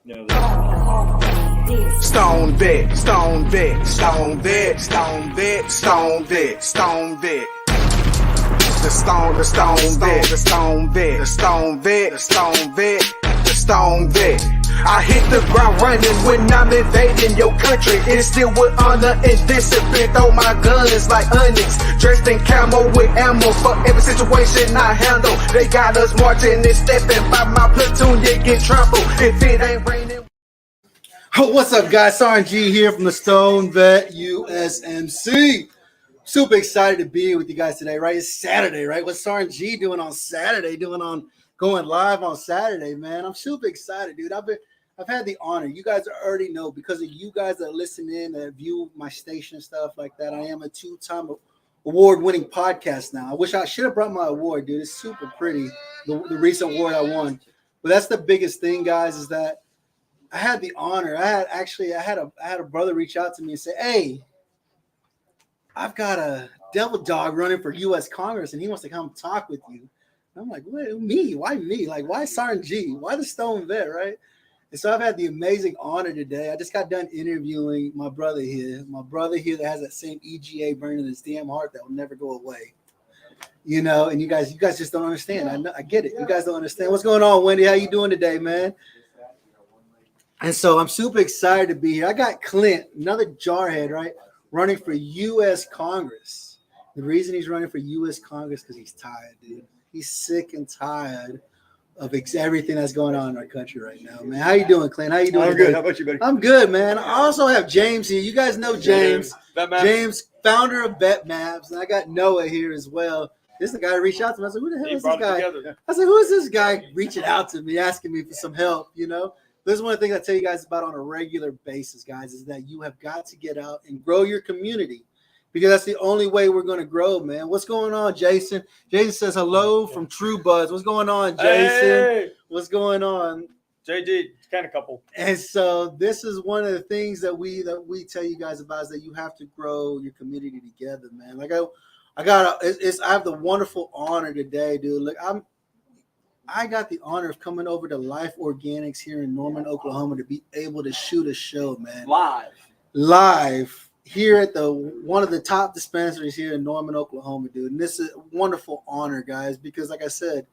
No, Stone vet, stone vet, stone vet, stone vet, stone vet, stone vet. The stone vet, the stone vet, the stone vet, the stone vet, the stone vet. I hit the ground running when I'm invading your country. It's still with honor and discipline. Throw my guns like onyx, dressed in camo with ammo for every situation I handle. They got us marching and stepping by my platoon. You get trampled if it ain't raining. Oh, what's up, guys? Sergeant G here from the Stone Vet USMC. Super excited to be with you guys today, right? It's Saturday, right? What's Sergeant G doing on Saturday? Going live on Saturday, man. I'm super excited, dude. I've had the honor. You guys already know because of you guys that listen in, that view my station and stuff like that. I am a 2-time award-winning podcast now. I wish I should have brought my award, dude. It's super pretty, the recent award I won. But that's the biggest thing, guys, is that I had the honor. I had a brother reach out to me and say, "Hey, I've got a devil dog running for U.S. Congress, and he wants to come talk with you." And I'm like, "What? Me? Why me? Like, why Sergeant G? Why the Stone Vet, right?" And so I've had the amazing honor today. I just got done interviewing my brother here that has that same EGA burning in his damn heart that will never go away. You know, and you guys just don't understand. I get it. You guys don't understand. What's going on, Wendy? How you doing today, man? And so I'm super excited to be here. I got Clint, another jarhead, right, running for U.S. Congress. The reason he's running for U.S. Congress because he's tired, dude. He's sick and tired of everything that's going on in our country right now, man. How you doing, Clint? How you doing? I'm good. How about you, buddy? I'm good, man. I also have James here. You guys know James. James, founder of Bet Maps, and I got Noah here as well. This is the guy who reached out to me. I was like, "Who the hell is this guy?" I was like, "Who is this guy reaching out to me, asking me for some help?" You know. This is one of the things I tell you guys about on a regular basis, guys, is that you have got to get out and grow your community because that's the only way we're going to grow, man. What's going on, Jason? Jason says hello from True Buzz. What's going on, Jason? Hey. What's going on? JD, kind of couple. And so this is one of the things that we tell you guys about is that you have to grow your community together, man. Like I have the wonderful honor today, dude. Look, I got the honor of coming over to Life Organics here in Norman, Oklahoma to be able to shoot a show, man. Live here at one of the top dispensaries here in Norman, Oklahoma, dude. And this is a wonderful honor, guys, because like I said,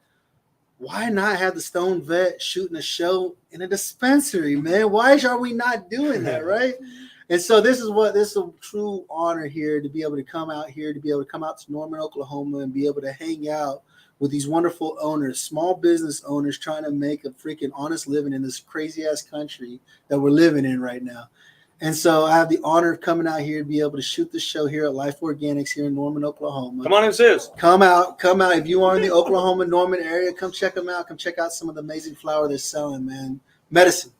why not have the Stone Vet shooting a show in a dispensary, man? Why are we not doing that, right? And so this is a true honor here to be able to come out here, to be able to come out to Norman, Oklahoma and be able to hang out with these wonderful owners, small business owners trying to make a freaking honest living in this crazy ass country that we're living in right now. And so I have the honor of coming out here to be able to shoot the show here at Life Organics here in Norman, Oklahoma. Come on in, sis. Come out. If you are in the Oklahoma, Norman area, come check them out. Come check out some of the amazing flower they're selling, man. Medicine.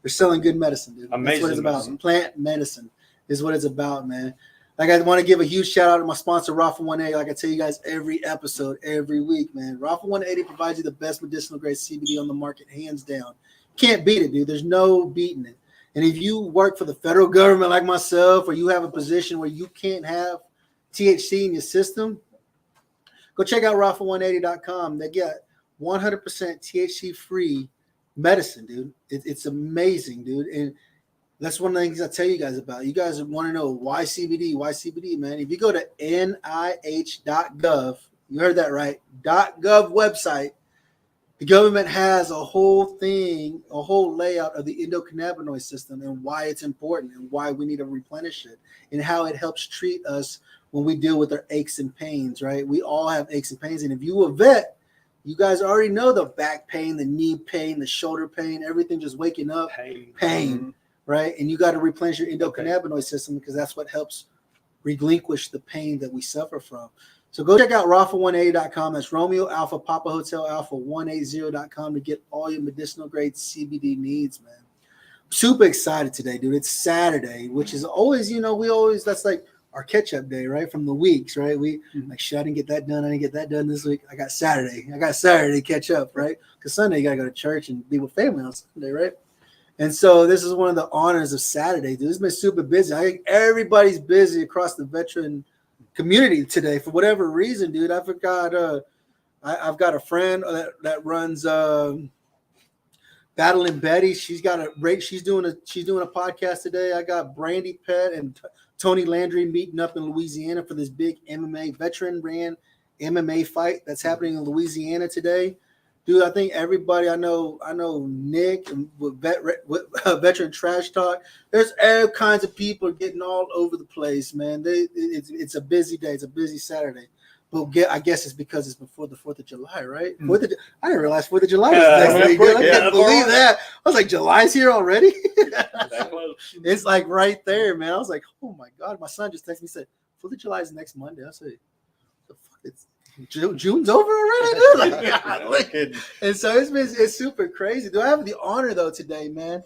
They're selling good medicine, dude. Amazing. That's what it's about. Medicine. Plant medicine is what it's about, man. Like I want to give a huge shout out to my sponsor, Raffle 180. Like I tell you guys every episode, every week, man. Raffle 180 provides you the best medicinal grade CBD on the market, hands down. Can't beat it, dude. There's no beating it. And if you work for the federal government like myself, or you have a position where you can't have THC in your system, go check out raffle180.com. They get 100% THC free medicine, dude. It's amazing, dude. And that's one of the things I tell you guys about. You guys want to know why CBD? Why CBD, man? If you go to nih.gov, you heard that right, .gov website, the government has a whole layout of the endocannabinoid system and why it's important and why we need to replenish it and how it helps treat us when we deal with our aches and pains, right? We all have aches and pains. And if you're a vet, you guys already know the back pain, the knee pain, the shoulder pain, everything just waking up, pain. Right? And you got to replenish your endocannabinoid system because that's what helps relinquish the pain that we suffer from. So go check out raffle180.com. That's Romeo Alpha Papa Hotel Alpha 180.com to get all your medicinal grade CBD needs, man. Super excited today, dude. It's Saturday, which is always, that's like our catch-up day, right? From the weeks, right? Shit, I didn't get that done. I didn't get that done this week. I got Saturday to catch up, right? Because Sunday you got to go to church and be with family on Sunday, right? And so this is one of the honors of Saturday, dude. It's been super busy. I think everybody's busy across the veteran community today for whatever reason, dude. I forgot. I've got a friend that runs Battling Betty. She's doing a podcast today. I got Brandy Pett and Tony Landry meeting up in Louisiana for this big veteran ran MMA fight that's happening in Louisiana today. Dude, I think everybody I know Nick and with Veteran Trash Talk. There's all kinds of people getting all over the place, man. It's a busy day. It's a busy Saturday. But I guess it's because it's before the 4th of July, right? I didn't realize 4th of July was next week. Dude. I can't believe that. I was like, July's here already? It's like right there, man. I was like, oh my God. My son just texted me and said, 4th of July is next Monday. I said, the fuck? June's over already, dude. And so it's super crazy. Do I have the honor though today, man?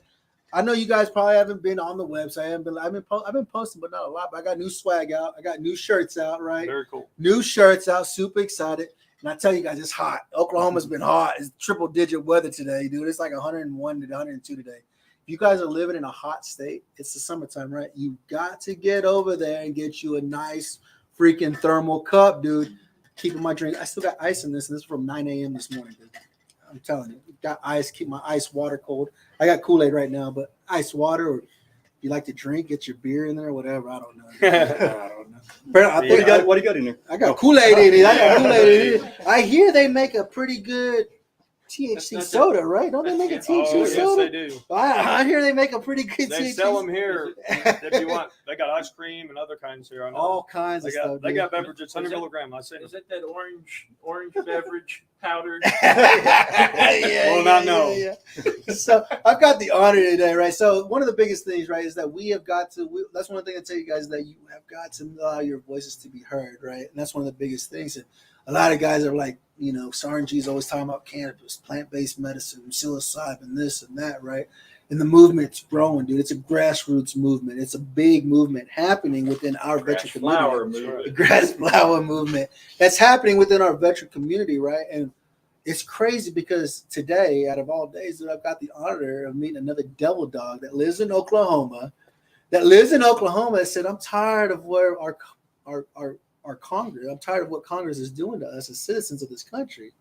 I know you guys probably haven't been on the website. I've been posting, but not a lot. But I got new swag out. I got new shirts out, right? Very cool. New shirts out. Super excited. And I tell you guys, it's hot. Oklahoma's been hot. It's triple-digit weather today, dude. It's like 101 to 102 today. If you guys are living in a hot state, it's the summertime, right? You got to get over there and get you a nice freaking thermal cup, dude. Keeping my drink. I still got ice in this, and this is from 9 a.m. this morning, dude. I'm telling you, got ice. Keep my ice water cold. I got Kool-Aid right now, but ice water, or if you like to drink, get your beer in there, whatever. I don't know. I don't know. But what do you got in there? I got Kool-Aid in it. I hear they make a pretty good THC soda, right? Don't they make a THC soda? Yes, they do. I hear they make a pretty good They THC. sell them here if you want. They got ice cream and other kinds here. I know. All kinds of stuff. They got beverages, 100 milligram. I said, Is it that orange beverage powder? Yeah. So I've got the honor today, right? So one of the biggest things, right, is that we have got to. That's one thing I tell you guys, that you have got to allow your voices to be heard, right? And that's one of the biggest things. And a lot of guys are like, Sarnji's always talking about cannabis, plant-based medicine, psilocybin, this and that, right? And the movement's growing, dude. It's a grassroots movement. It's a big movement happening within our veteran community. The grass flower movement that's happening within our veteran community, right? And it's crazy because today, out of all days, I've got the honor of meeting another devil dog that lives in Oklahoma. That said, I'm tired of where our Congress. I'm tired of what Congress is doing to us as citizens of this country,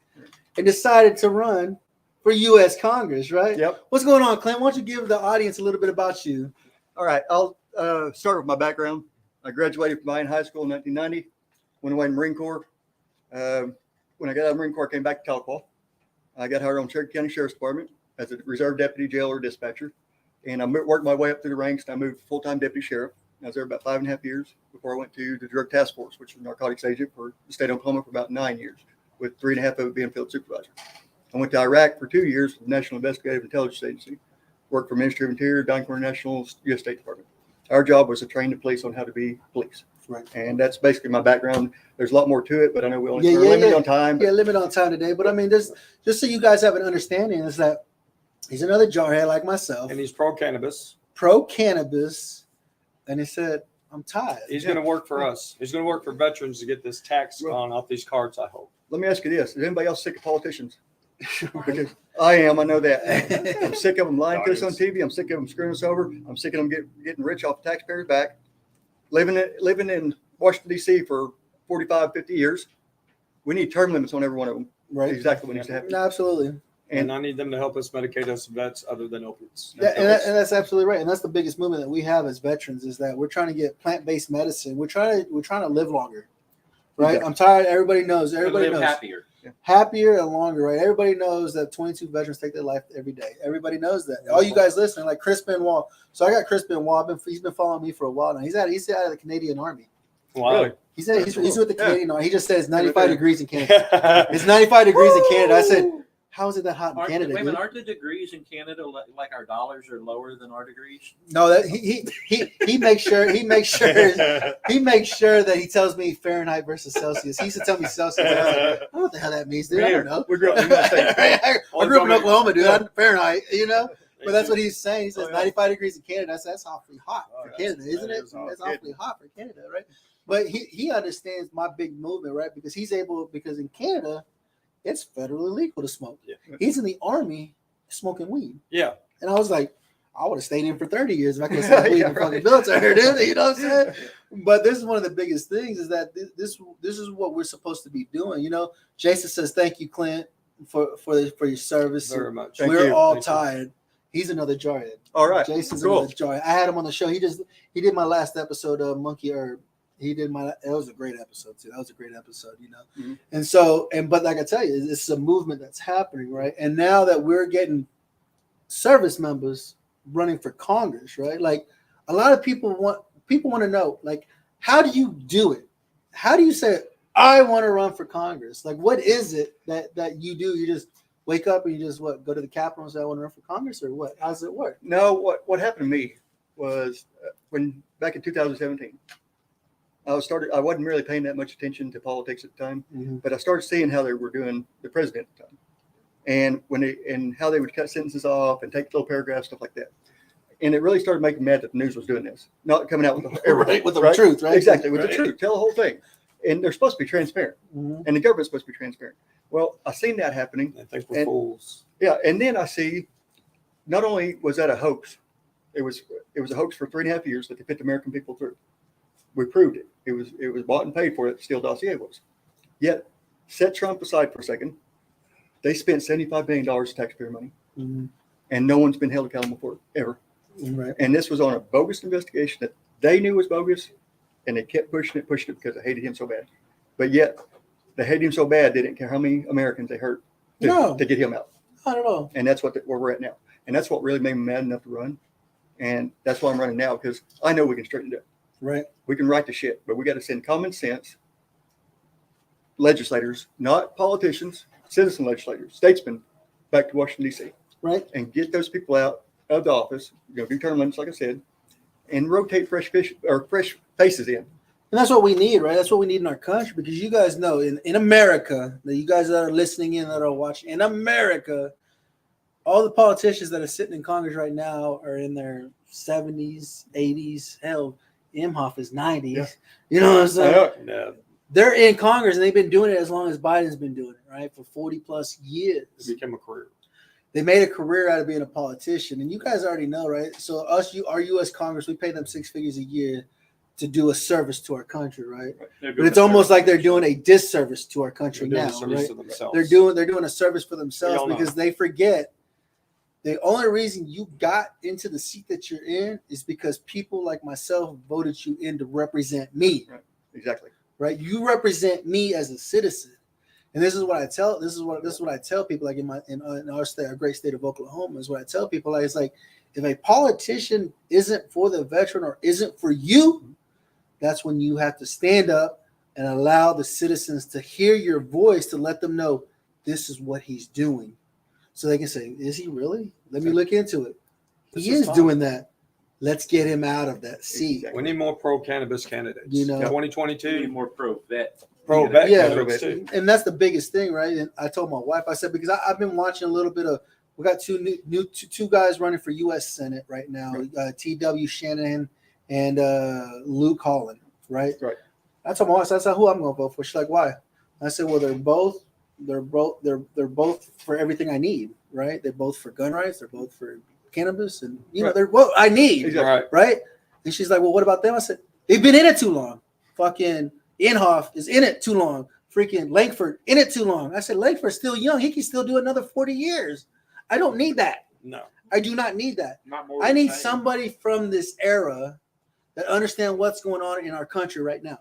and decided to run for U.S. Congress, right? Yep. What's going on, Clint? Why don't you give the audience a little bit about you? All right. I'll start with my background. I graduated from Ian High School in 1990, went away in the Marine Corps. When I got out of the Marine Corps, I came back to Tahlequah. I got hired on Cherokee County Sheriff's Department as a reserve deputy, jailer, dispatcher. And I worked my way up through the ranks, and I moved to full-time deputy sheriff. I was there about 5.5 years before I went to the Drug Task Force, which was a narcotics agent for the state of Oklahoma for about 9 years, with 3.5 of it being field supervisor. I went to Iraq for 2 years with the National Investigative Intelligence Agency, worked for Ministry of Interior, Don National, U.S. State Department. Our job was to train the police on how to be police. Right. And that's basically my background. There's a lot more to it, but I know we only limited on time. Yeah, limit on time today. But I mean, just so you guys have an understanding, is that he's another jarhead like myself. and he's pro-cannabis. And he said, I'm tired. He's going to work for us. He's going to work for veterans to get this tax gone off these cards, I hope. Let me ask you this. Is anybody else sick of politicians? Because I am. I know that. I'm sick of them lying to us on TV. I'm sick of them screwing us over. I'm sick of them getting rich off the taxpayers' back. Living in Washington, D.C. for 45, 50 years. We need term limits on every one of them. Right. That's exactly what needs to happen. Absolutely. And I need them to help us medicate us vets other than opiates. Yeah, and that's absolutely right. And that's the biggest movement that we have as veterans, is that we're trying to get plant-based medicine. We're trying to live longer, right? Okay. I'm tired. Everybody knows. Happier. Happier and longer, right? Everybody knows that 22 veterans take their life every day. Everybody knows that. All you guys listening, like Chris Benoit. So I got Chris Benoit. He's been following me for a while now. He's out of the Canadian Army. Wow. Really? He's with the Canadian Army. He just said it's 95 degrees in Canada. It's 95 degrees in Canada. I said, how is it that hot in Canada? Wait a minute, aren't the degrees in Canada like our dollars are lower than our degrees? No, that he makes sure that he tells me Fahrenheit versus Celsius. He used to tell me Celsius. I was like, I don't know what the hell that means, dude. I don't know. We grew up in the States. I grew up in Oklahoma, dude. I'm Fahrenheit, But that's what he's saying. He says 95 degrees in Canada. That's awfully hot for Canada, isn't it? That's awfully hot for Canada, right? But he understands my big movement, right? Because in Canada, it's federally legal to smoke. Yeah. He's in the Army smoking weed. Yeah. And I was like, I would have stayed in for 30 years if I could have smoked weed in the fucking military, dude. You know what I'm saying? But this is one of the biggest things, is that this is what we're supposed to be doing. Jason says, thank you, Clint. for your service. Very much. Thank We're you. all Thank you. tired. He's another jarhead. All right. Jason's Cool. another jarhead. I had him on the show. He did my last episode of Monkey Herb. It was a great episode too. That was a great episode, Mhm. But like I tell you, it's a movement that's happening, right? And now that we're getting service members running for Congress, right? Like a lot of people want to know, like, how do you do it? How do you say, I want to run for Congress? Like, what is it that you do? You just wake up and you just go to the Capitol and say, I want to run for Congress, or what? How does it work? No, what happened to me was when back in 2017, I wasn't really paying that much attention to politics at the time, but I started seeing how they were doing the president at the time, and how they would cut sentences off and take little paragraphs, stuff like that. And it really started making me mad that the news was doing this, not coming out with everything, With the truth, right? Exactly, with the Right. truth, tell the whole thing. And they're supposed to be transparent, Mhm. and the government's supposed to be transparent. Well, I seen that happening. I think we're And- fools. Yeah, and then I see, not only was that a hoax, it was a hoax for 3.5 years that they put the American people through. We proved it. It was bought and paid for. It Steele dossier was. Yet, set Trump aside for a second. They spent $75 billion of taxpayer money, Mhm. and no one's been held accountable for it ever. Right. And this was on a bogus investigation that they knew was bogus, and they kept pushing it because they hated him so bad. But yet, they hated him so bad they didn't care how many Americans they hurt No. to get him out. Not at all. And that's where we're at now. And that's what really made me mad enough to run. And that's why I'm running now, because I know we can straighten it up. Right. We can right the shit, but we got to send common sense legislators, not politicians, citizen legislators, statesmen, back to Washington, D.C. Right. and get those people out of the office, do term limits, like I said, and rotate fresh faces in. And that's what we need, right? That's what we need in our country, because you guys know in America, that you guys that are listening in, that are watching, in America, all the politicians that are sitting in Congress right now are in their 70s, 80s. Hell, Imhoff is 90s. Yeah. You know what I'm saying? Yeah, They're in Congress, and they've been doing it as long as Biden's been doing it, right? For 40 plus years. it became a career. They made a career out of being a politician. And you guys already know, right? So our U.S. Congress, we pay them 6 figures a year to do a service to our country, right? But it's almost like they're doing a disservice to our country They're doing now, a service right? to themselves. They're doing a service for We themselves all know. because they forget the only reason you got into the seat that you're in is because people like myself voted you in to represent me, Exactly. right? You represent me as a citizen. And this is what I tell people, like in our state, our great state of Oklahoma, is what I tell people. Like, it's like, if a politician isn't for the veteran or isn't for you, that's when you have to stand up and allow the citizens to hear your voice, to let them know this is what he's doing. So they can say, is he really? Let me look into it. This He is is fine. doing that. Let's get him out of that seat. Exactly. We need more pro-cannabis candidates. You know. We need 2022, more pro-vet. pro-vet Yeah. candidates too. And that's the biggest thing, right? And I told my wife, I said, because I've been watching a little bit of, we got two guys running for U.S. Senate right now, T.W. Shanahan and Luke Holland, right? Right. I told my wife, I said, who I'm going to vote for. She's like, why? I said, well, they're both for everything I need, right? They're both for gun rights. They're both for cannabis, and they're what I need, Exactly. Right. right? And she's like, well, what about them? I said, they've been in it too long. Fucking Inhofe is in it too long. Freaking Langford in it too long. I said, Langford's still young. He can still do another 40 years. I don't need that. No. I do not need that. Not more I than need that. somebody from this era that understand what's going on in our country right now,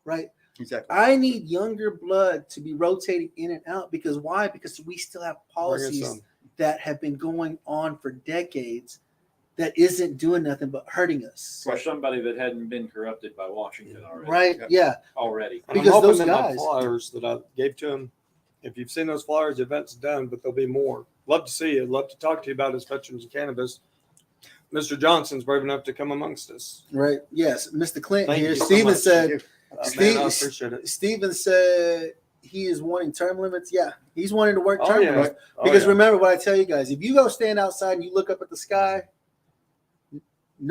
right? Exactly. I need younger blood to be rotating in and out, because why? Because we still have Bring us policies some. that have been going on for decades that isn't doing nothing but hurting us. For somebody that hadn't been corrupted by Washington already. Right? Yeah. Already. And Because I'm hoping those that guys- my flyers that I gave to him, if you've seen those flyers, the event's done, but there'll be more. Love to see you. Love to talk to you about his Veterans of Cannabis. Mr. Johnson's brave enough to come amongst us. Right. Yes. Mr. Clint Thank here. you so Steven much. said, Man, I appreciate it. Steven said he is wanting term limits. Yeah. He's wanting to work Oh, term yeah. limits. Oh, Because yeah. remember what I tell you guys, if you go stand outside and you look up at the sky,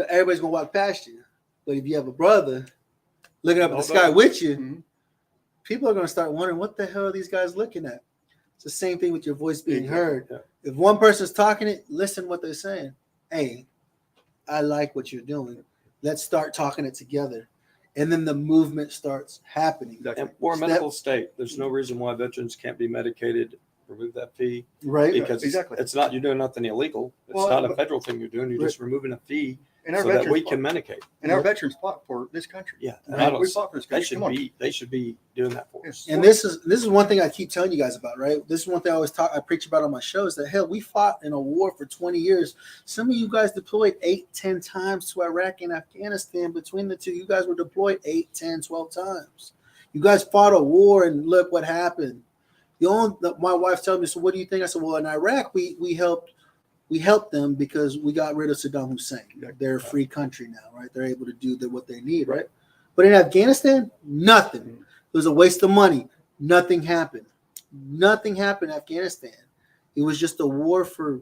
everybody's going to walk past you. But if you have a brother looking up at the sky with you, Mhm. people are going to start wondering, what the hell are these guys looking at? It's the same thing with your voice being heard. Yeah. If one person's talking it, listen what they're saying. Hey, I like what you're doing. Let's start talking it together. And then the movement starts happening. Exactly. And we're a Step- medical state. There's no reason why veterans can't be medicated remove that fee. Right. Because exactly. it's not, you're doing nothing illegal. It's Well, not a but- federal thing you're doing. You're just removing a fee And our so that veterans we fought- can medicate. and our veterans fought for this country. Yeah. And Right? I don't, We fought for this they country. should Come on. they should be doing that for us. And this is one thing I keep telling you guys about, right? This is one thing I preach about on my show is that hell, we fought in a war for 20 years. Some of you guys deployed 8, 10 times to Iraq and Afghanistan. Between the two, you guys were deployed 8, 10, 12 times. You guys fought a war, and look what happened. My wife told me, so what do you think? I said, well, in Iraq, we helped them because we got rid of Saddam Hussein. They're a free country now, right? They're able to do what they need, right? But in Afghanistan, nothing. It was a waste of money. Nothing happened. Nothing happened in Afghanistan. It was just a war for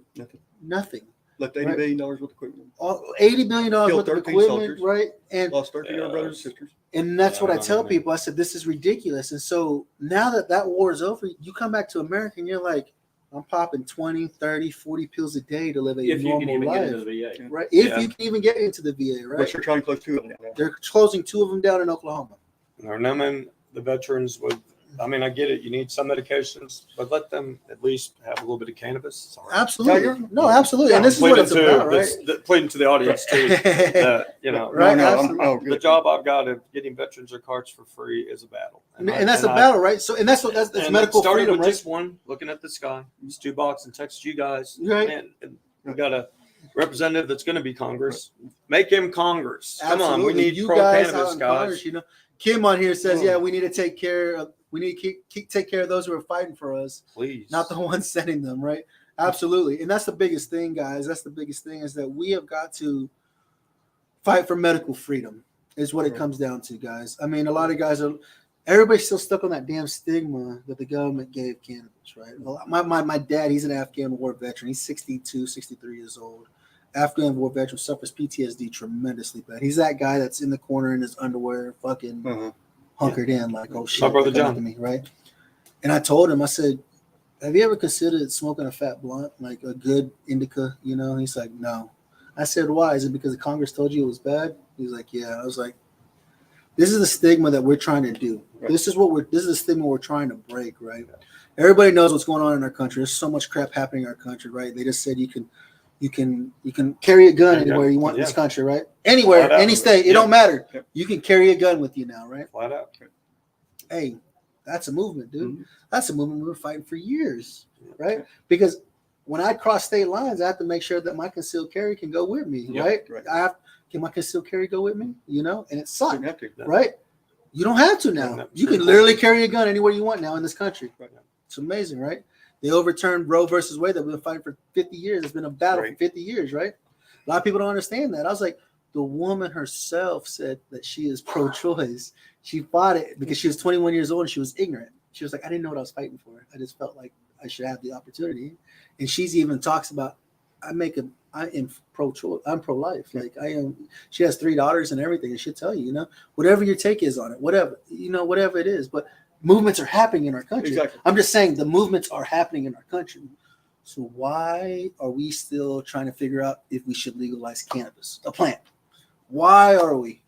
nothing. Left $80 billion worth of equipment. $80 billion Killed worth of 13 equipment, soldiers. right? And Lost 13 of our brothers and sisters. that's what I Yeah, tell man. people. I said, this is ridiculous. And so now that war is over, you come back to America and you're like, I'm popping 20, 30, 40 pills a day to live a If you can normal even get life. into the VA. Right? If Yeah. you can even get into the VA, Which right? they're trying to close 2 of them down. They're closing 2 of them down in Oklahoma. Or numbing the veterans with, I mean, I get it. You need some medications, but let them at least have a little bit of cannabis. Sorry. Absolutely. No, absolutely. And this is what it's about, right? Pleading to the audience too. You know, Right, No, absolutely. the good. job I've got of getting veterans their cards for free is a battle. And that's a battle, right? So, and that's And medical started freedom, with right? just one, looking at the sky. It's 2 bucks and text you guys. Right. And we got a representative that's going to be Congress. Make him Congress. Come on, we Absolutely. need you pro guys out cannabis in guys. Congress, you know. Kim on here says, Oh. yeah, we need to take care of take care of those who are fighting for us, Please. not the ones sending them, right? Absolutely. And that's the biggest thing, guys. That's the biggest thing is that we have got to fight for medical freedom is what it comes down to, guys. I mean, a lot of guys everybody's still stuck on that damn stigma that the government gave cannabis, right? Well, my dad, he's an Afghan war veteran. He's 62, 63 years old. Afghan war veteran, suffers PTSD tremendously bad. He's that guy that's in the corner in his underwear, fucking hunkered in, like, oh shit, My brother they're coming John. to me, right? And I told him, I said, have you ever considered smoking a fat blunt, like a good indica? You know, he's like, no. I said, why? Is it because the Congress told you it was bad? He's like, yeah. I was like, this is the stigma that we're trying to do. Right. This is the stigma we're trying to break, right? Everybody knows what's going on in our country. There's so much crap happening in our country, right? They just said you can carry a gun Yeah, anywhere you want in yeah. this country, right? Anywhere, Flat out. any state, it Yeah. don't matter. Yep. You can carry a gun with you now, right? Flat out. Hey, that's a movement, dude. Mhm. That's a movement we were fighting for years, right? Because when I cross state lines, I have to make sure that my concealed carry can go with me, Yeah, right? right. Can my concealed carry go with me? You know, and it sucks, Didn't have to. right? You don't have to now. No, You can sure. literally carry a gun anywhere you want now in this country. Right. It's amazing, right? They overturned Roe versus Wade that we've been fighting for 50 years. It's been a battle for Right. 50 years, right? A lot of people don't understand that. I was like, the woman herself said that she is pro-choice. She fought it because she was 21 years old and she was ignorant. She was like, I didn't know what I was fighting for. I just felt like I should have the opportunity. And she's even talks about, I am pro-choice. I'm pro-life. Like I am. She has 3 daughters and everything. And she'll tell you, you know, whatever your take is on it, whatever it is. But movements are happening in our country. Exactly. I'm just saying the movements are happening in our country. So why are we still trying to figure out if we should legalize cannabis, a plant? Why are we?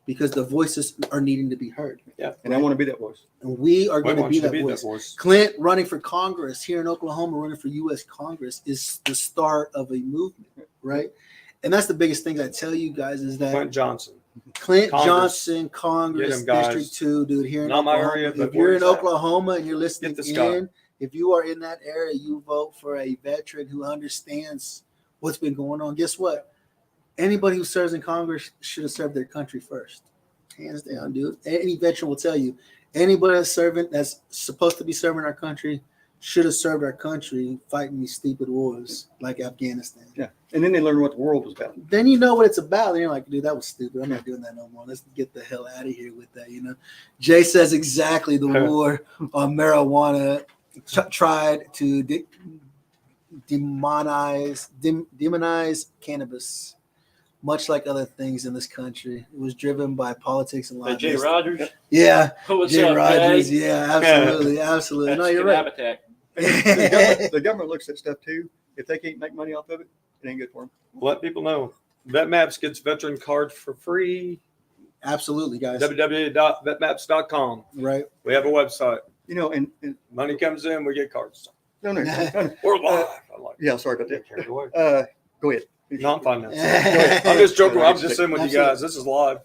Because the voices are needing to be heard. Yeah. And I want to be that voice. And we are We going to want be you to that be that voice. voice. Clint running for Congress here in Oklahoma, running for U.S. Congress is the start of a movement, right? And that's the biggest thing I tell you guys is that Clint Johnson. Clint Congress. Johnson, Congress, Get him, guys. District 2, dude, here in Not my Oklahoma. area, but If you're where in it's at. Oklahoma and you're listening Get this guy. in, if you are in that area, you vote for a veteran who understands what's been going on. Guess what? Anybody who serves in Congress should have served their country first. Hands down, dude. Any veteran will tell you. Anybody that's supposed to be serving our country should have served our country fighting these stupid wars like Afghanistan. Yeah. And then they learn what the world was about. Then you know what it's about. Then you're like, dude, that was stupid. I'm not doing that no more. Let's get the hell out of here with that, you know? Jay says exactly the war on marijuana tried to demonize cannabis, much like other things in this country. It was driven by politics and Hey, Jay lobbying. Rogers. Yeah, What's Jay up, Rogers. Jay? Yeah, absolutely, absolutely. No, you're right. Habitat. The government looks at stuff too. If they can't make money off of it, it ain't good for them. Let people know. VetMaps gets veteran cards for free. Absolutely, guys. www.vetmaps.com. Right. We have a website. You know, and Money comes in, we get cards. No. We're live. I like Yeah, sorry about get carried away. that. Go ahead. No, I'm fine now. Yeah. I'm just joking. I'm just saying with you Absolutely. guys. This is live.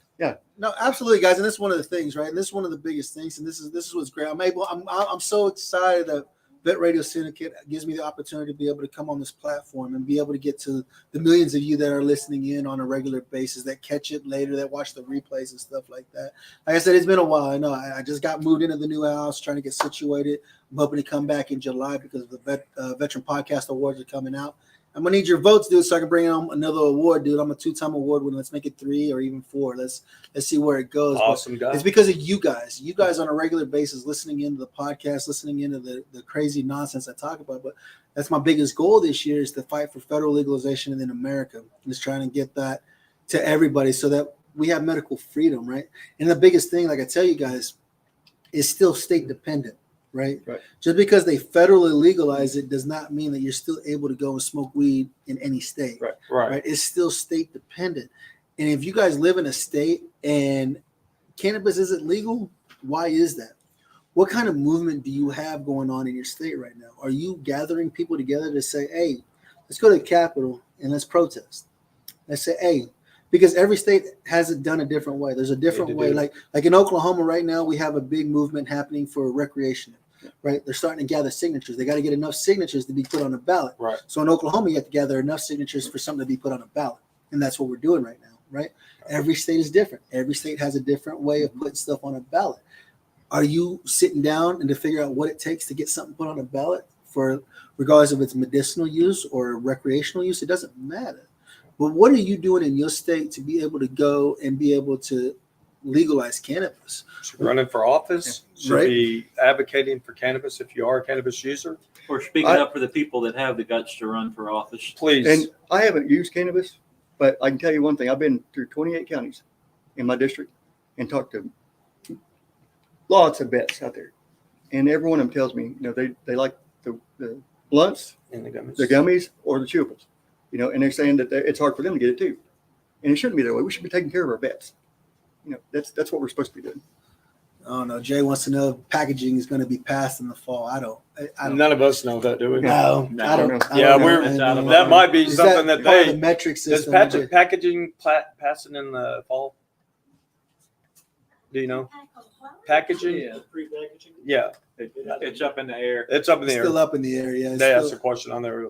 No, absolutely, guys, and this is one of the things, right? And this is one of the biggest things, and this is what's great. I'm so excited that Vet Radio Syndicate gives me the opportunity to be able to come on this platform and be able to get to the millions of you that are listening in on a regular basis, that catch it later, that watch the replays and stuff like that. Like I said, it's been a while. I know I just got moved into the new house, trying to get situated. I'm hoping to come back in July because the Veteran Podcast Awards are coming out. I'm gonna need your votes, dude, so I can bring on another award, dude. I'm a 2-time award winner. Let's make it 3 or even 4. Let's see where it goes. Awesome But guy. it's because of you guys. You guys on a regular basis listening into the podcast, listening into the crazy nonsense I talk about. But that's my biggest goal this year is to fight for federal legalization in America. Just trying to get that to everybody so that we have medical freedom, right? And the biggest thing, like I tell you guys, is still state dependent. Right? Just because they federally legalize it does not mean that you're still able to go and smoke weed in any state. Right? It's still state dependent. And if you guys live in a state and cannabis isn't legal, why is that? What kind of movement do you have going on in your state right now? Are you gathering people together to say, hey, let's go to the Capitol and let's protest? Let's say, hey, because every state has it done a different way. There's a different way. Like in Oklahoma right now, we have a big movement happening for recreation, right? They're starting to gather signatures. They got to get enough signatures to be put on a ballot. Right. So in Oklahoma, you have to gather enough signatures for something to be put on a ballot. And that's what we're doing right now, right? Every state is different. Every state has a different way of putting stuff on a ballot. Are you sitting down and to figure out what it takes to get something put on a ballot for regardless of its medicinal use or recreational use? It doesn't matter. But what are you doing in your state to be able to go and be able to legalize cannabis? Running for office, should be advocating for cannabis if you are a cannabis user. Or speaking up for the people that have the guts to run for office. Please. And I haven't used cannabis, but I can tell you one thing. I've been through 28 counties in my district and talked to lots of vets out there. And every one of them tells me, they like the blunts, And the gummies. the gummies, or the chewables. And they're saying that it's hard for them to get it too. And it shouldn't be that way. We should be taking care of our vets. That's what we're supposed to be doing. Oh no, Jay wants to know if packaging is going to be passed in the fall. I don't. None of us know that, do we? No, No. I don't. Yeah, know. It's out of And, That might be is something that that part of they the metric does system. packaging passing in the fall. Do you know? Packaging? Yeah, pre-packaging. Yeah, It's up in the air. it's up in the It's air. still up in the air. Yeah, it's They asked still- a question on there.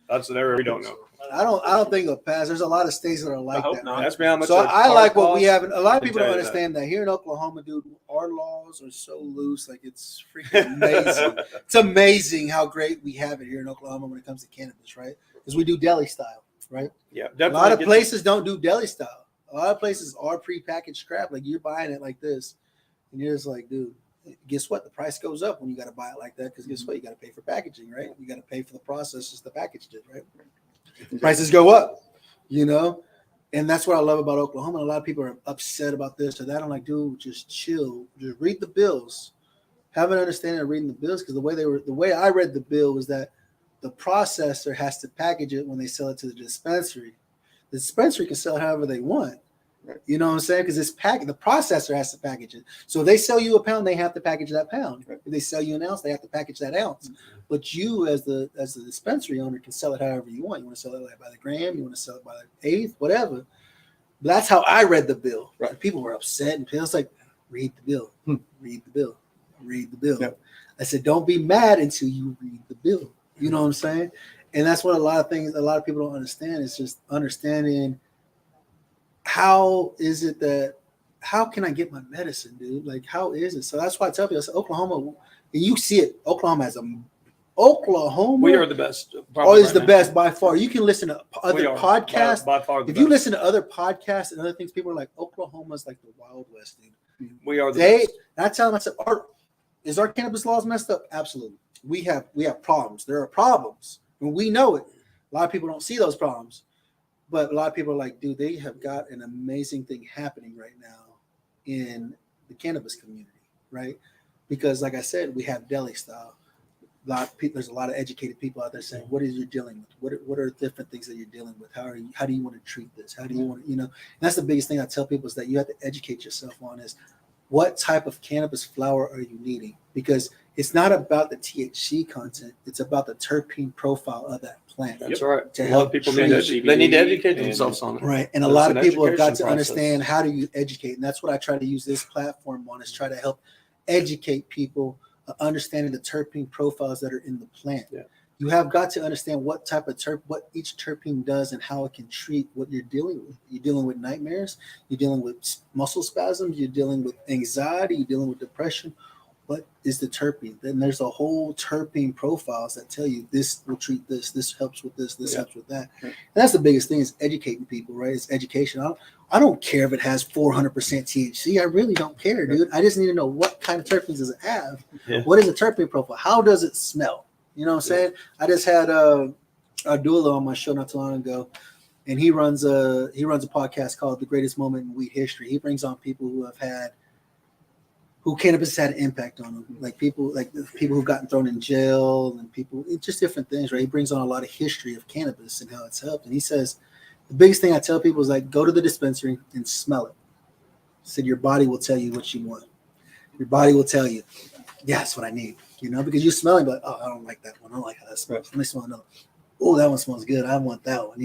That's an area we don't know. I don't think it'll pass. There's a lot of states that are like hope that. not. right? Ask me how much. So a I car like what we costs. have. A lot of can people don't tell you understand that. Here in Oklahoma, dude, our laws are so loose. Like it's freaking amazing. It's amazing how great we have it here in Oklahoma when it comes to cannabis, right? Because we do deli style, right? Yeah, A definitely. lot of get places don't do deli style. A lot of places are prepackaged crap. Like you're buying it like this, and you're just like, dude, guess what? The price goes up when you got to buy it like that. Because guess what? You got to pay for packaging, right? You got to pay for the processes the package did, right? Prices go up, and that's what I love about Oklahoma. A lot of people are upset about this or that. I'm like, dude, just chill. Just read the bills. Have an understanding of reading the bills because the way I read the bill was that the processor has to package it when they sell it to the dispensary. The dispensary can sell it however they want. Right. You know what I'm saying? Because it's the processor has to package it. So if they sell you a pound, they have to package that pound. Right. If they sell you an ounce, they have to package that ounce. But you, as the dispensary owner, can sell it however you want. You want to sell it by the gram, you want to sell it by the eighth, whatever. But that's how I read the bill. Right. And people were upset, and people was like, "Read the bill, read the bill, read the bill." Yep. I said, "Don't be mad until you read the bill." You know what I'm saying? And that's what a lot of people don't understand. It's just understanding how can I get my medicine, dude? Like, how is it? So that's why I tell people, I said, Oklahoma, and you see it. Oklahoma We are the best. Always the best by far. You can listen to other podcasts. By far the If best. you listen to other podcasts and other things, people are like, Oklahoma's like the Wild West, dude. we are the And best. I tell them, I said, is our cannabis laws messed up? Absolutely. We have problems. There are problems, and we know it. A lot of people don't see those problems, but a lot of people are like, dude, they have got an amazing thing happening right now in the cannabis community, right? Because, like I said, we have Deli Style. There's a lot of educated people out there saying, "What is you dealing with? What are different things that you're dealing with? How do you want to treat this? How do you want to, And that's the biggest thing I tell people is that you have to educate yourself on is what type of cannabis flower are you needing? Because it's not about the THC content; it's about the terpene profile of that plant. That's right. To A lot help of people train they need to educate and- themselves on it. Right. And a It's lot an of people have got education to understand process. how do you educate. And that's what I try to use this platform on, is try to help educate people understanding the terpene profiles that are in the plant. Yeah. You have got to understand what type of what each terpene does and how it can treat what you're dealing with. You're dealing with nightmares, you're dealing with muscle spasms, you're dealing with anxiety, you're dealing with depression. What is the terpene? Then there's a whole terpene profiles that tell you this will treat this helps with this Yeah. helps with that. And that's the biggest thing, is educating people, right? It's education. I don't care if it has 400% THC. I really don't care, dude. I just need to know what kind of terpenes does it have. Yeah. What is the terpene profile? How does it smell? You know what I'm saying? I just had Ardula on my show not too long ago, and he runs a podcast called The Greatest Moment in Weed History. He brings on people who cannabis has had an impact on them, like people who've gotten thrown in jail and people, just different things, right? He brings on a lot of history of cannabis and how it's helped. And he says the biggest thing I tell people is, like, go to the dispensary and smell it. He said your body will tell you what you want. Your body will tell you, yeah, that's what I need, because you smell it, but oh, I don't like that one. I don't like how that smells. Let me smell another. Oh, that one smells good. I want that one.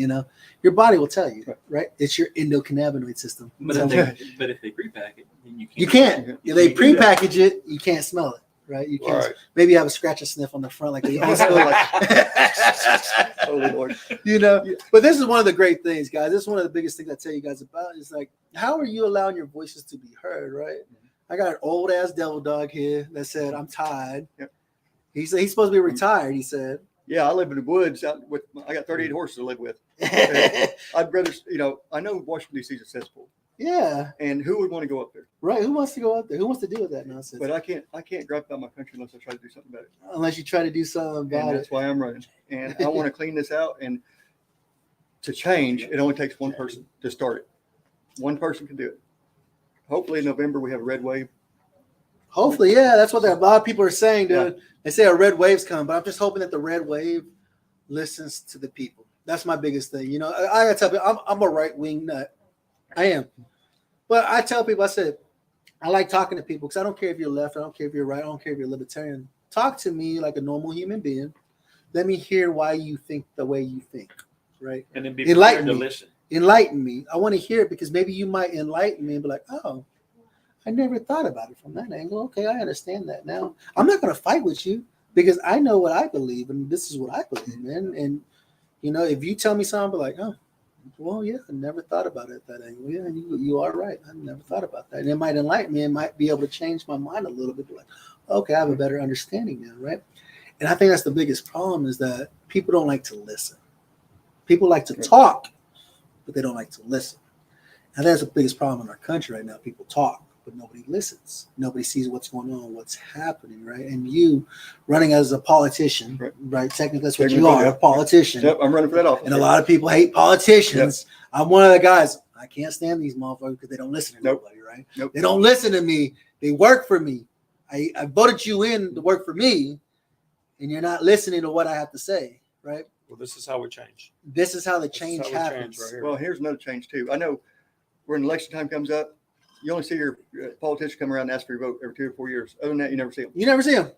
Your body will tell you, right? It's your endocannabinoid system. But So- if they prepack it, then you can't. you can't. You They can't do that. prepackage it. You can't smell it, right? You can't. Right. Maybe you have a scratch and sniff on the front, like the old school, Holy Lord. But this is one of the great things, guys. This is one of the biggest things I tell you guys about. Is like, how are you allowing your voices to be heard, right? I got an old ass devil dog here that said, "I'm tired." Yep. He said he's supposed to be retired. He said, Yeah, I live in the woods. I got 38 horses to live with. I'd rather, I know Washington D.C. is a cesspool, "Yeah, and who would want to go up there? right. Who wants to go out there? Who wants to deal with that nonsense? But I can't gripe about my country unless I try to do something about it. Unless you try to do something And about that's it." why I'm running. And I want to clean this out. And to change, it only takes one person to start it. One person can do it. Hopefully in November we have a red wave. Hopefully, yeah, that's what a lot of people are saying, dude. They say a red wave's coming, but I'm just hoping that the red wave listens to the people. That's my biggest thing. I gotta tell people, I'm a right wing nut. I am, but I tell people, I said, I like talking to people because I don't care if you're left, I don't care if you're right, I don't care if you're libertarian. Talk to me like a normal human being. Let me hear why you think the way you think, right? And then be Enlighten prepared to me. listen. Enlighten me. I want to hear it because maybe you might enlighten me and be like, oh, I never thought about it from that angle. Okay, I understand that now. I'm not going to fight with you because I know what I believe, and this is what I believe, man. And if you tell me something, I'll be like, oh, well, yeah, I never thought about it that angle. Yeah, you are right. I never thought about that. And it might enlighten me and might be able to change my mind a little bit. Be like, okay, I have a better understanding now, right? And I think that's the biggest problem, is that people don't like to listen. People like to talk, but they don't like to listen. And that's the biggest problem in our country right now. People talk, but nobody listens. Nobody sees what's going on, what's happening, right? And you running as a politician, right? Technically, that's what you Technically, are, a politician. Yep, I'm running for that office. And a lot of people hate politicians. I'm one of the guys. I can't stand these motherfuckers because they don't listen to nobody, right? Nope. They don't listen to me. They work for me. I voted you in to work for me, and you're not listening to what I have to say, right? Well, this is how we change. This is how the This is change how we happens. right here. Well, here's another change too. I know when election time comes up, you only see your politicians come around and ask for your vote every 2 or 4 years. Other than that, you never see them. You never see them.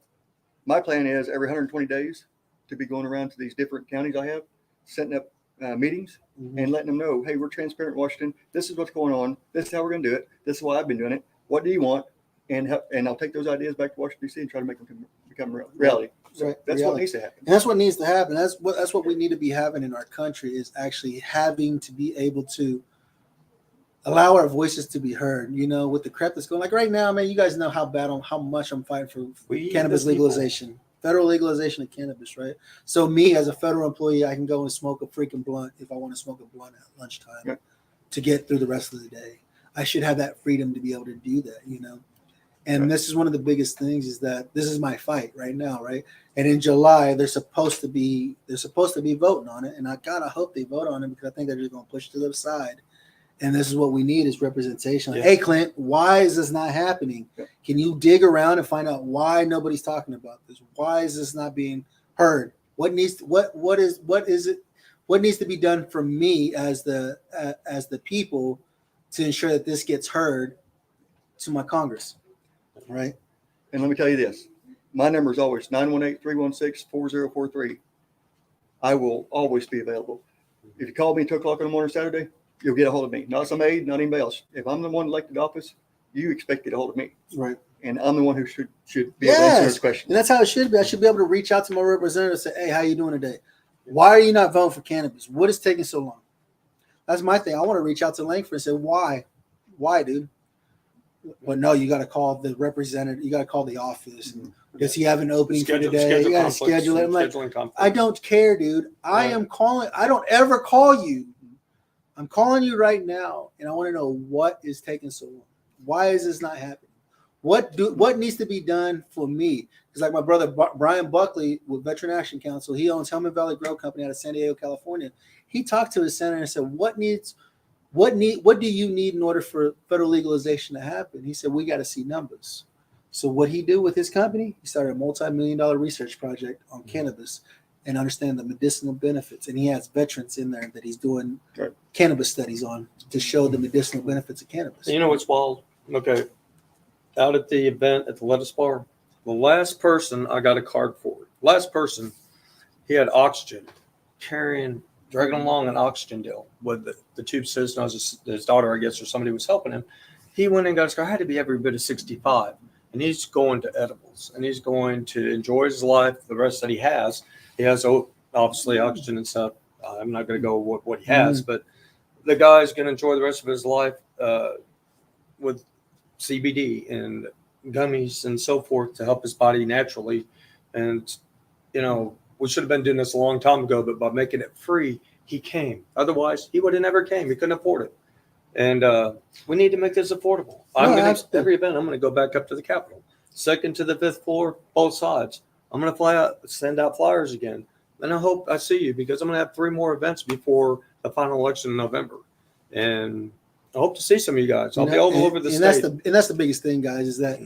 My plan is every 120 days to be going around to these different counties I have, setting up meetings and letting them know, hey, we're transparent in Washington. This is what's going on. This is how we're going to do it. This is why I've been doing it. What do you want? And I'll take those ideas back to Washington, D.C. and try to make them become reality. So Right, that's reality. what needs to happen. And that's what needs to happen. That's what we need to be having in our country, is actually having to be able to allow our voices to be heard. With the crap that's going, like right now, man, you guys know how much I'm fighting for We cannabis the people. legalization, federal legalization of cannabis, right? So me as a federal employee, I can go and smoke a freaking blunt if I want to smoke a blunt at lunchtime to get through the rest of the day. I should have that freedom to be able to do that, And this is one of the biggest things, is that this is my fight right now, right? And in July, they're supposed to be voting on it, and I hope they vote on it, because I think they're just going to push it to the side. And this is what we need, is representation. Like, hey, Clint, why is this not happening? Can you dig around and find out why nobody's talking about this? Why is this not being heard? What needs to be done from me as the people to ensure that this gets heard, to my Congress, right? And let me tell you this, my number is always 918-316-4043. I will always be available. If you call me 2:00 in the morning Saturday, you'll get a hold of me. Not some aide, not anybody else. If I'm the one elected office, you expect to get a hold of me. Right. And I'm the one who should be able to answer those questions. And that's how it should be. I should be able to reach out to my representative and say, hey, how you doing today? Why are you not voting for cannabis? What is taking so long? That's my thing. I want to reach out to Langford and say, why? Why, dude? But no, you got to call the representative. You got to call the office. Mm-hmm. Does he have an opening for today? You got to schedule it. I'm like, I don't care, dude. I am calling. I don't ever call you. I'm calling you right now, and I want to know what is taking so long. Why is this not happening? What needs to be done for me? Because like my brother Brian Buckley with Veteran Action Council, he owns Helmet Valley Grow Company out of San Diego, California. He talked to his senator and said, what do you need in order for federal legalization to happen? He said, we got to see numbers. So what he did with his company, he started a multi-million-dollar research project on cannabis and understand the medicinal benefits. And he has veterans in there that he's doing cannabis studies on to show the medicinal benefits of cannabis. You know what's wild? Okay. Out at the event at the Lettuce Bar, the last person I got a card for, he had oxygen, dragging along an oxygen deal with the tube citizen, his daughter, I guess, or somebody was helping him. He went and got his car, had to be every bit of 65. And he's going to edibles, and he's going to enjoy his life, the rest that he has. He has, obviously, oxygen and stuff. I'm not going to go with what he has, but the guy's going to enjoy the rest of his life with CBD and gummies and so forth to help his body naturally. And, you know, we should have been doing this a long time ago, but by making it free, he came. Otherwise, he would have never came. He couldn't afford it. And we need to make this affordable. Every event, I'm going to go back up to the Capitol, second to the 5th floor, both sides. I'm going to send out flyers again. And I hope I see you because I'm going to have 3 more events before the final election in November. And I hope to see some of you guys. I'll be all over the state. That's the biggest thing, guys, is that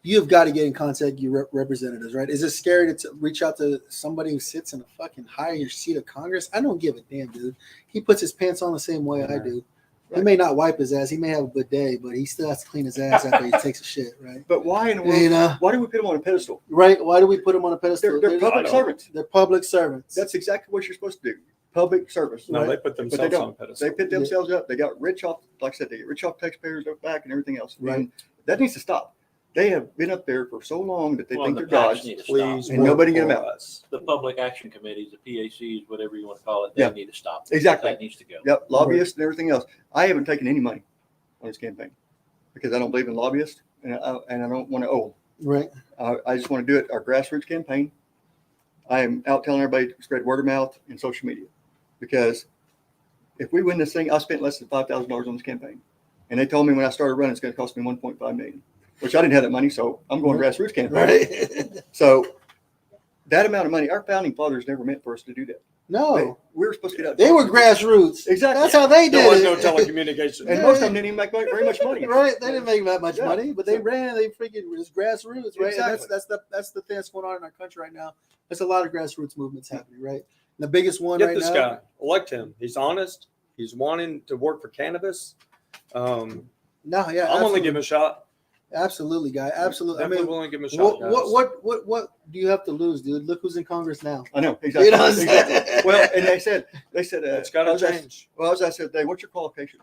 you've got to get in contact with your representatives, right? Is it scary to reach out to somebody who sits in a fucking higher seat of Congress? I don't give a damn, dude. He puts his pants on the same way I do. He may not wipe his ass. He may have a bidet, but he still has to clean his ass after he takes a shit, right? But why in the world? Why do we put him on a pedestal? Right? Why do we put him on a pedestal? They're public servants. They're public servants. That's exactly what you're supposed to do. Public service. No, right? they put themselves on a pedestal. They put themselves up. They got rich off, like I said, they get rich off taxpayers' back and everything else. Right. And that needs to stop. They have been up there for so long that they think they're gods. Please, and nobody get them out. The public action committees, the PACs, whatever you want to call it, they need to stop. Exactly. That needs to go. Yep. Lobbyists and everything else. I haven't taken any money on this campaign because I don't believe in lobbyists and I don't want to owe them. Right. I just want to do it. Our grassroots campaign. I am out telling everybody to spread word of mouth and social media because if we win this thing, I spent less than $5,000 on this campaign. And they told me when I started running, it's going to cost me $1.5 million, which I didn't have that money. So I'm going grassroots campaign. Right. So that amount of money, our founding fathers never meant for us to do that. No. We were supposed to get out. They were grassroots. Exactly. That's how they did There was it. no telecommunication. And most of them didn't even make very much money. Right. They didn't make that much money, but they So- ran. They freaking it was grassroots, right? And Exactly. that's the thing that's going on in our country right now. There's a lot of grassroots movements happening, right? And the biggest one Get right this now. guy. Elect him. He's honest. He's wanting to work for cannabis. No, yeah, I'm only giving him a shot. absolutely, guy, absolutely. I Definitely mean, willing to give him a shot. what do you have to lose, dude? Look who's in Congress now. I know exactly. You know what I'm saying? Exactly. Well, and they said It's got to change. Well, as I said, what's your qualifications?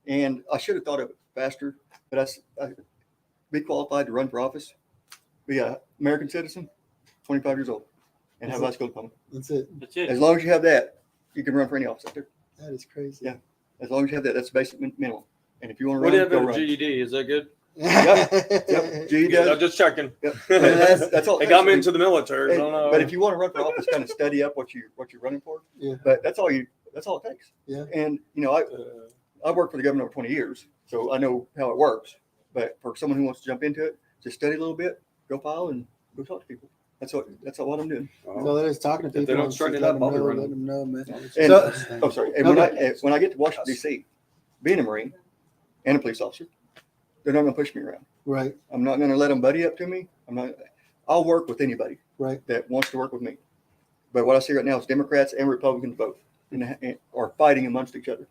And I should have thought of it faster, but I be qualified to run for office, be an American citizen, 25 years old, and have a high school diploma. That's it. That's it. As long as you have that, you can run for any office out there. That is crazy. Yeah. As long as you have that, that's the basic minimum. And if you want to What do you run, have go at run. GED? Is that good? Yep. GED I'm does. just checking. Yep. That's all. They got me into the military. I don't know. But if you want to run for office, kind of study up what you're running for. Yeah. But that's all it takes. Yeah. And you know, I worked for the government for 20 years, so I know how it works. But for someone who wants to jump into it, just study a little bit, go file, and go talk to people. That's what I'm doing. So that is talking to If they people. don't and straighten it let up, them I'll be know, running. let them know, man. And, So- And when I get to Washington D.C., being a Marine and a police officer, they're not going to push me around. Right, I'm not going to let them buddy up to me. I'll work with anybody right. that wants to work with me. But what I see right now is Democrats and Republicans both are fighting amongst each other.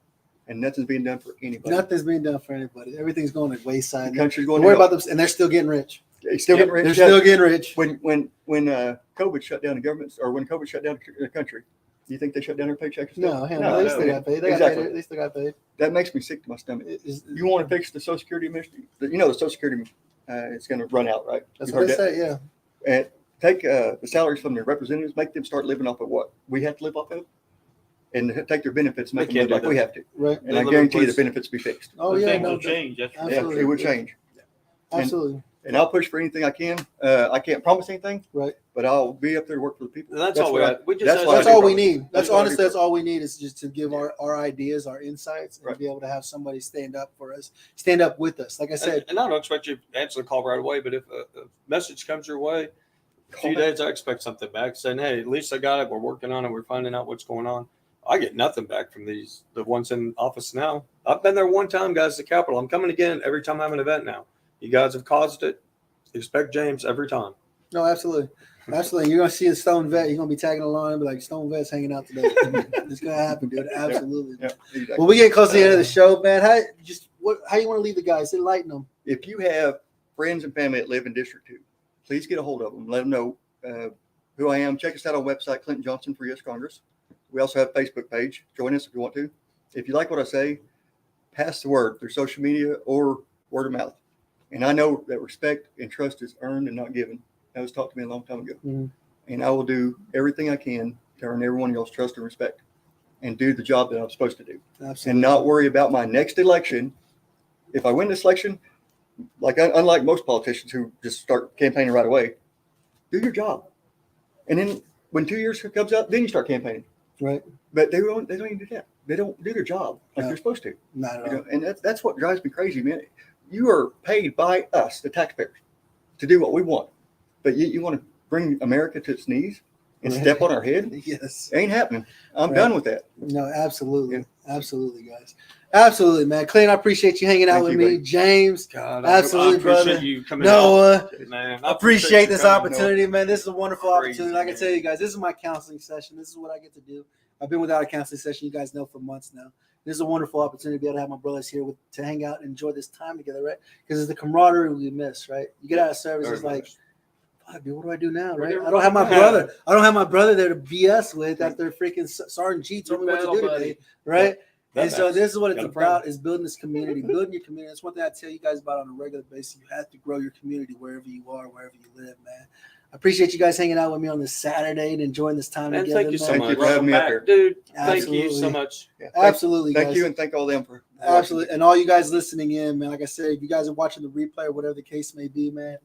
and nothing's being done for anybody. Nothing's being done for anybody. Everything's going to wayside. The country's Don't going worry to about them, and they're still getting rich. still getting They're rich. still getting rich. When COVID shut down the government, or when COVID shut down the country, do you think they shut down their paychecks? No, hell No, no, they no. still got paid. They Exactly. got paid. They still got paid. That makes me sick to my stomach. You want to fix the Social Security administration? You know the Social Security it's going to run out, right? That's You've what they heard that? say. Yeah. And take the salaries from their representatives, make them start living off of what we have to live off of, and take their benefits, make They them live can't like do we that. have to. Right. And They I live in guarantee you the places- benefits will be fixed. Oh But yeah. things No, will change. That's for Absolutely. Yeah, it would change. absolutely. And I'll push for anything I can. I can't promise anything, Right. but I'll be up there to work for the people. And that's all we what I- got. We just that's asked why I That's do all we it. need. That's That's what I honestly, do. that's all we need is just to give our ideas, our insights, and Right. be able to have somebody stand up for us, stand up with us. Like I said, And I don't expect you to answer the call right away, but if a message comes your way, a few Call back. days, I expect something back saying, hey, at least I got it. We're working on it. We're finding out what's going on. I get nothing back from the ones in office now. I've been there one time, guys, at the Capitol. I'm coming again every time I have an event now. You guys have caused it. Expect James every time. no, absolutely. Absolutely. You're gonna see a Stone Vet, you're gonna be tagging along and be like, Stone Vet's hanging out today. It's gonna happen, dude. Absolutely. Yeah, exactly. Well, we get close to the end of the show, man. How you want to leave the guys? Enlighten them. If you have friends and family that live in District 2, please get a hold of them. Let them know who I am. Check us out on website, Clinton Johnson for U.S. Congress. We also have a Facebook page. Join us if you want to. If you like what I say, pass the word through social media or word of mouth. And I know that respect and trust is earned and not given. That was taught to me a long time ago. Mhm. And I will do everything I can to earn everyone y'all's trust and respect and do the job that I'm supposed to do. Absolutely. And not worry about my next election. If I win this election, like unlike most politicians who just start campaigning right away, do your job. And then when 2 years comes up, then you start campaigning. Right. But they don't even do that. They don't do their job like No. they're supposed to. Not at You all. know, and that's what drives me crazy, man. You are paid by us, the taxpayers, to do what we want. But you want to bring America to its knees and Right. step on our head? Yes. Ain't happening. I'm Right. done with that. No, absolutely. Yeah. Absolutely, guys. Absolutely, man. Clint, I appreciate you hanging out Thank with you, me. buddy. James, God, Absolutely, I appreciate brother. you coming out. Noah, Man, I appreciate you this coming. opportunity, man. This is a wonderful Crazy, opportunity. Like I man. tell you guys, this is my counseling session. This is what I get to do. I've been without a counseling session, you guys know, for months now. This is a wonderful opportunity to be able to have my brothers here to hang out and enjoy this time together, right? Because it's the camaraderie we miss, right? You get out of service, Very it's like, much. fuck, dude, what do I do now, Where'd right? I don't have my everybody go? brother. I don't have my brother there to BS with after freaking Sergeant G told me what to Your do battle today, buddy. right? That And so matters. this is what it's Got a friend. about: is building this community, building your community. That's one thing I tell you guys about on a regular basis. You have to grow your community wherever you are, wherever you live, man. I appreciate you guys hanging out with me on this Saturday and enjoying this time Man, together. thank you so Thank much. you for having me up here. Dude, thank Absolutely. you so much. Yeah. Absolutely, Thank guys. you, and thank all them for Absolutely. And all you guys listening in, man, like I said, if you guys are watching the replay or whatever the case may be, man,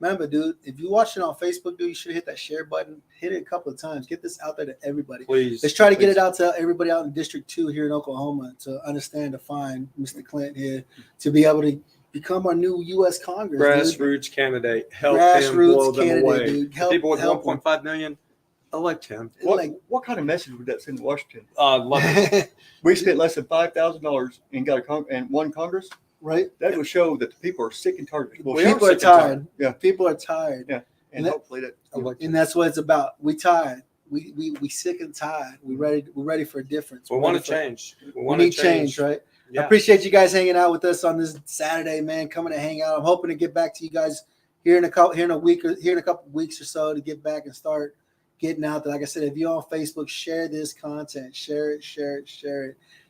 remember, dude, if you're watching on Facebook, dude, you should hit that share button. Hit it a couple of times. Get this out there to everybody. Please. Let's try to get please. it out to everybody out in District 2 here in Oklahoma to understand, to find Mr. Clint here, to be able to become our new U.S. Congress. dude. Grassroots candidate. Help him blow Grassroots them candidate, away. dude. The people with Help 1.5 million, elect him. what kind of message would that send to Washington? Love it. We spent less than $5,000 and got and won Congress. right? That would show that the people are sick and tired of this bullshit. We are People are sick and tired. tired. Yeah. People are tired. Yeah. And that- hopefully that Elect him. And that's what it's about. We tired. We sick and tired. We're ready for a difference. We We're want ready to for- change. We want to need change, right? I Yeah. appreciate you guys hanging out with us on this Saturday, man. Coming to hang out. I'm hoping to get back to you guys here in a couple of weeks or so to get back and start getting out there. Like I said, if you're on Facebook, share this content. Share it.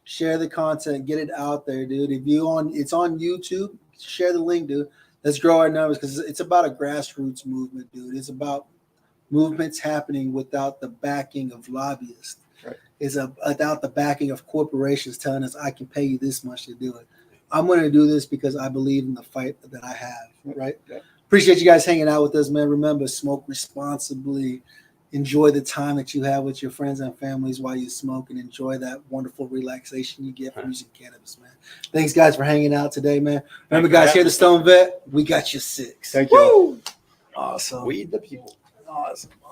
Share the content. Get it out there, dude. If it's on YouTube, share the link, dude. Let's grow our numbers because it's about a grassroots movement, dude. It's about movements happening without the backing of lobbyists. Right. It's without the backing of corporations telling us I can pay you this much to do it. I'm going to do this because I believe in the fight that I have, right? Yeah. Appreciate you guys hanging out with us, man. Remember, smoke responsibly. Enjoy the time that you have with your friends and families while you smoke, and enjoy that wonderful relaxation you get from using cannabis, man. Thanks, guys, for hanging out today, man. Remember, for guys, having here at the us. Stone Vet, we got you 6. Thank you all. Awesome. Weed the people. Awesome.